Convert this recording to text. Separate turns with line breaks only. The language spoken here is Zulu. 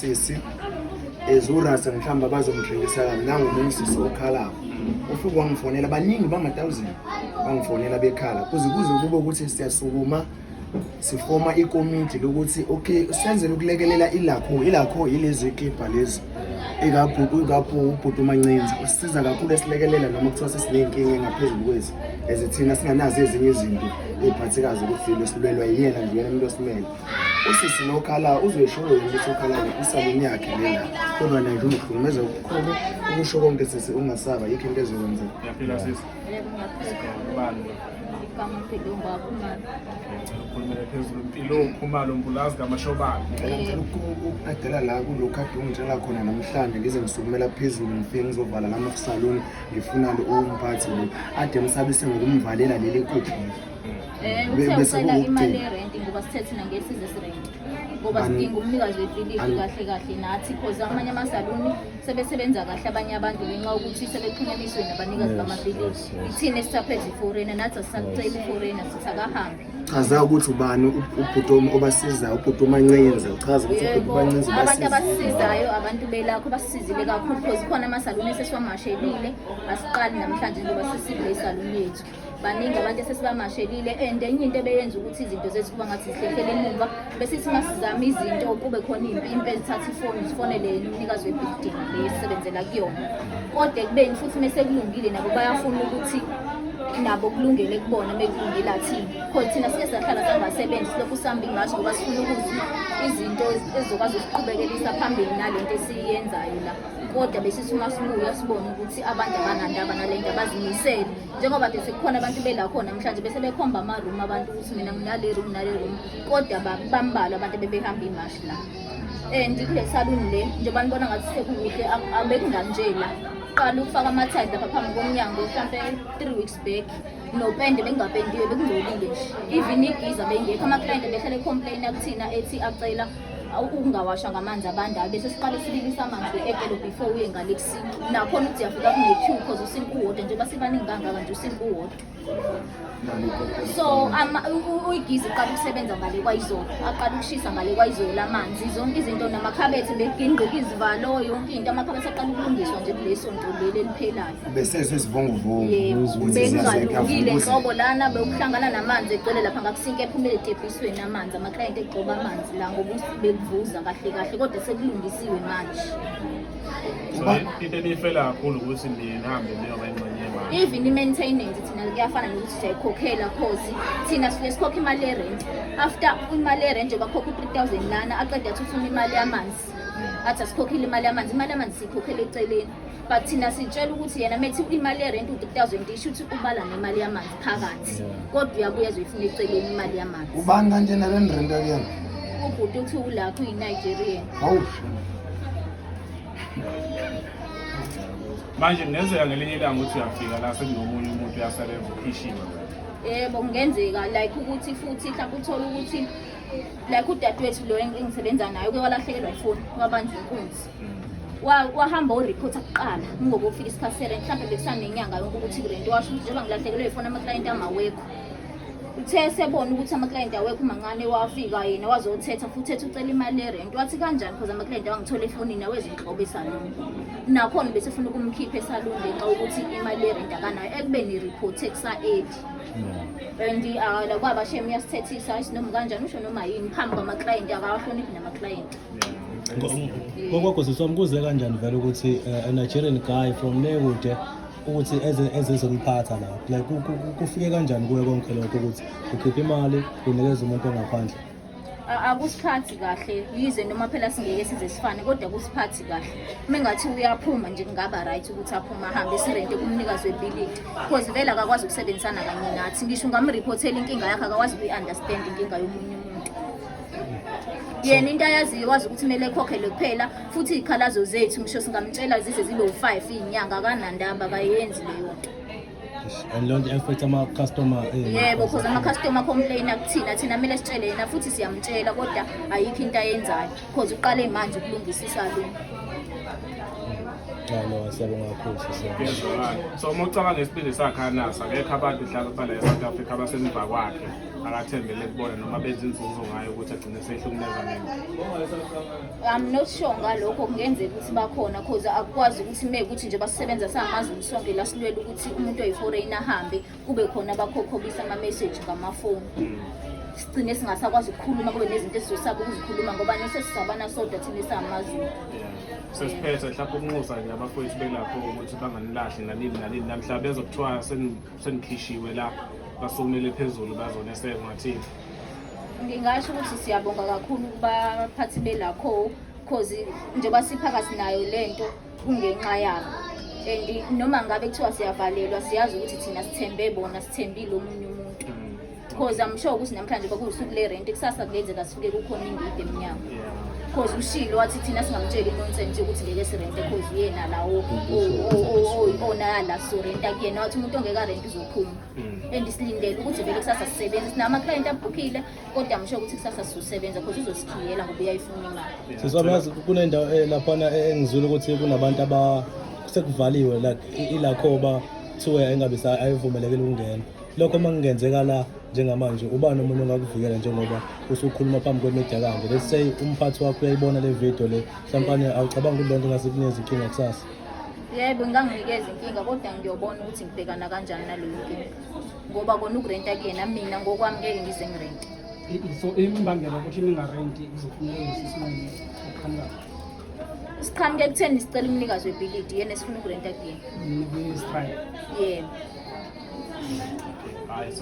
usisi ezurasa mhlamba bazomdringisa nangomunye usisi okhalako ufike wangifonela baningi bama-1000 bangifonela bekhala kuze kube ukuthi siyasukuma sifoma ikomiti lokuthi okay senzele ukulekelela ilakho yilezi clipper lezi ikapho ubhuti uMancinza usisiza kakhulu esilekelela noma kuthiwa sesinenkinga engaphezulu kwezi ezithina singanazo ezinye izinto eziphathekazi ukuthi silwelwa yiyena nje yena umuntu osimele usisi nokhala uzoyisho ukuthi ukhala isaluni yakhe lela kodwa naye uzokhulumeza ukukhulu ukusho konke sisi ungasaba yikho into ezokwenza
yaphila sisi ubani
kaMphilo ngakumani
ukhulumela phezulu impilo ukhumalo mbulazi kaMashobane
ukadela la kulokho kade ungitshela khona namhlanje ngize ngisukumela phezulu ngifike ngizovala lama salon ngifuna umphathi lo ade msabise ngokumvalela leli kuphi
uthela imali yerent ngoba sithethe nangesizwe serent ngoba sidinga umnikazi wefilipi kahle nathi because amanye amasaluni sebesebenza kahle abanye abantu ngenxa ukuthi sebexhunyaniswe nabanikazi bamafilipi ithina esithapheze iforena nathi asisacela iforena sithi akahambe
chaza ukuthi ubani ubhuti obasiza ubhuti uMancinza uchaza ukuthi ubhuti uMancinza
abantu abasisizayo abantu belakho basisizile kakhulu because khona amasaluni esesiwamashelile asiqali namhlanje ngoba sesivule isaluni lethu baningi abantu esesibamashelile and enye into ebeyenza ukuthi izinto zethu kuba ngathi zihlehlele emuva besithi masizama izinto kube khona impimpe ezithatha ifoni sifonele umnikazi we-building lesisebenzela kuyona kodwa ekubeni futhi mesekulungile nabo bayafuna ukuthi nabo kulungele kubona mekulungile athini because thina sike sahlala sangasebenzi silokhu sihamba ingashi ngoba sifuna ukuthi izinto ezokwazi ukuqhubekelisa phambili nalento esiyenzayo la kodwa besithi uma sibuya sibone ukuthi abantu abanandaba nalento abazimisele njengoba nje sekukhona abantu belakhona namhlanje bese bekhomba ama-room abantu ukuthi mina nginale room kodwa bambalwa abantu bebehamba imashi la and kule saluni le njengoba nibona ngathi sekukuhle abekunganje la qala ukufaka ama-tiles lapha phambi komnyango mhlawumbe 3 weeks back nopende bengapendiwe bekungcolile nje even igiza bengekho ama-client behlele complain kuthina ethi acela ukungawasha ngamanzi abandayo bese siqale sibilisa amanzi ekelo before uye ngale kusini nakhona ukuthi yafika kune-queue because usinki uwodwa njengoba sibaningi kangaka nje usinki uwodwa so uyigiza iqala ukusebenza ngale kwayizolo aqala ukushisa ngale kwayizolo amanzi zonke izinto namakhabethe begingqika izivalo yonke into amakhabethe aqala ukulungiswa nje kuleso nto leli eliphelayo
besesesivunguvungu
bekungalungile nhlobo lana bekuhlangana namanzi egcwele lapha ngakusinke ephumele etebhisweni amanzi ama-client egcoba amanzi la ngoba bekuvuza kahle kodwa sekulungisiwe manje
so into enifela kakhulu ukuthi nihambe niyoba ingxenye yemali
even i-maintenance thina kuyafana nokuthi siyayikhokhela cause thina sifike sikhokha imali yerent after imali yerent nje bakhokha u-3000 lana aqeda athi ufuna imali yamanzi athi asikhokhile imali yamanzi siyikhokhele eceleni but thina sitshela ukuthi yena methi imali yerent u-3000 isho ukuthi ubala nemali yamanzi phakathi kodwa uyabuya azoyifuna eceleni imali yamanzi
ubani kanjena lenirenta kuyena
ubhuti uthi ulapho uyi-Nigerian
manje kungenzeka ngelinye ilanga ukuthi uyafika la sekunomunye umuntu uyasebenza ukhishiwe
yebo kungenzeka like ukuthi futhi mhlawumbe uthole ukuthi like udadewethu lo engisebenza naye uke walahlekelwa ifoni wabanjwa inkunzi wahamba uripota kuqala ngoba ufika isikhathi serent mhlawumbe bekusanenyanga yonke ukuthi kurent washo ukuthi njengoba ngilahlekelwe ifoni ama-client amawekho uthe sebona ukuthi ama-client awekho mancane wafika yena wazothetha futhi ethi ucela imali yerent wathi kanjani because ama-client awangithola efonini awezinhlobo esaluni nakhona besefuna ukumkhipha esaluni ngenxa ukuthi imali yerent akanayo ekubeni iripoti ekusa-8 and kwabashem uyasithethisa isinoma kanjani usho noma yini phambi kwama-client akawahloniphi nama-client
ngokwakho kuze kanjani vele ukuthi a Nigerian guy from Nekude ukuthi ezezomphatha la like kufike kanjani kuye konke lokho ukuthi ukhipha imali unikeza umuntu ongaphandle
akusiphathi kahle yize noma phela singeke size sifane kodwa akusiphathi kahle mengathi uyaphuma nje kungaba right ukuthi aphuma ahambe sirente kumnikazi webuilding because vele akakwazi ukusebenzisana kanye nathi ngisho ngamreportela inkinga yakhe akakwazi ukuyi-understand inkinga yomunye umuntu yena into ayaziyo wazi ukuthi kumele ekhokhele kuphela futhi izikhalazo zethu ngisho singamtshela zize zibe u5 inyanga akanandaba akayenzi leyo nto
and lonke affect ama-customer
yebo because ama-customer complain kuthina thina kumele sitshele yena futhi siyamtshela kodwa ayikho into ayenzayo because uqale manje ukulungisa isaluni
No, siyabonga kakhulu sisebenzisa.
Kuyezwakala. So uma ucabanga ngesibindi sakhe anasa akekho abantu mhlawumbe bala eSouth Africa abasemva kwakhe akathembele kubona noma benza inzuzo ngayo ukuthi agcine sehlukumeza nini.
I'm not sure ngalokho kungenzeka ukuthi bakhona cause akukwazi ukuthi mekuthi nje basisebenza sangamaZulu sonke la silwela ukuthi umuntu oyi-foreign ahambe kube khona abakhokhobisa ama-message ngamafoni. Sigcine singasakwazi ukukhuluma kube nezinto esizosaba ukuzikhuluma ngoba nesesisabana sodwa thina esamaZulu.
Sesiphethe mhlawumbe ukunxusa nje abafowethu belapho ukuthi banganilahli nalini namhla bezwa kuthiwa senikhishiwe la basukumele phezulu bazoneseka ngathini.
Ngingasho ukuthi siyabonga kakhulu kubaphathi belakho cause njengoba siphakathi nayo lento kungenxa yabo. And noma ngabe kuthiwa siyavalelwa siyazi ukuthi thina sithembe bona sithembile omunye umuntu. Cause I'm sure ukuthi namhlanje bakusuku le rent kusasa kungenzeka sifike kukhona ingidi eminyango. Cause ushilo wathi thina singamtsheli nonsense ukuthi ngeke sirente cause yena lawo ona la so renta kuyena wathi umuntu ongeka rent uzophuma. And isilindele ukuthi vele kusasa sisebenza sinama client abhukhile kodwa I'm sure ukuthi kusasa sizosebenza cause uzosikhiyela ngoba uyayifuna imali.
Siswabazi kunendawo laphana engizwile ukuthi kunabantu sekuvaliwe like ilakhoba kuthiwa engabe ayivumelekile ukungena. Lokho makungenzeka la njengamanje ubani umuntu ongakuvikela njengoba usukhuluma phambi kwemedia kanje. Let's say umphathi wakho uyayibona le video le mhlawumbe awucabanga ukuthi lonto ngasikuneza inkinga kusasa.
Yebo nginganginikeza inkinga kodwa ngiyobona ukuthi ngibhekana kanjani naleyo nkinga ngoba kona ukurenta kuyena mina ngokwami ngeke ngize ngirente.
So imbangela ukuthi ningarenti kuzofuneka isisimane ukukhanda
Siqhamuke ekutheni sicela umnikazi webhilidi yena esifuna ukurenta kuyena.
ni strike.
Yebo.
Hayi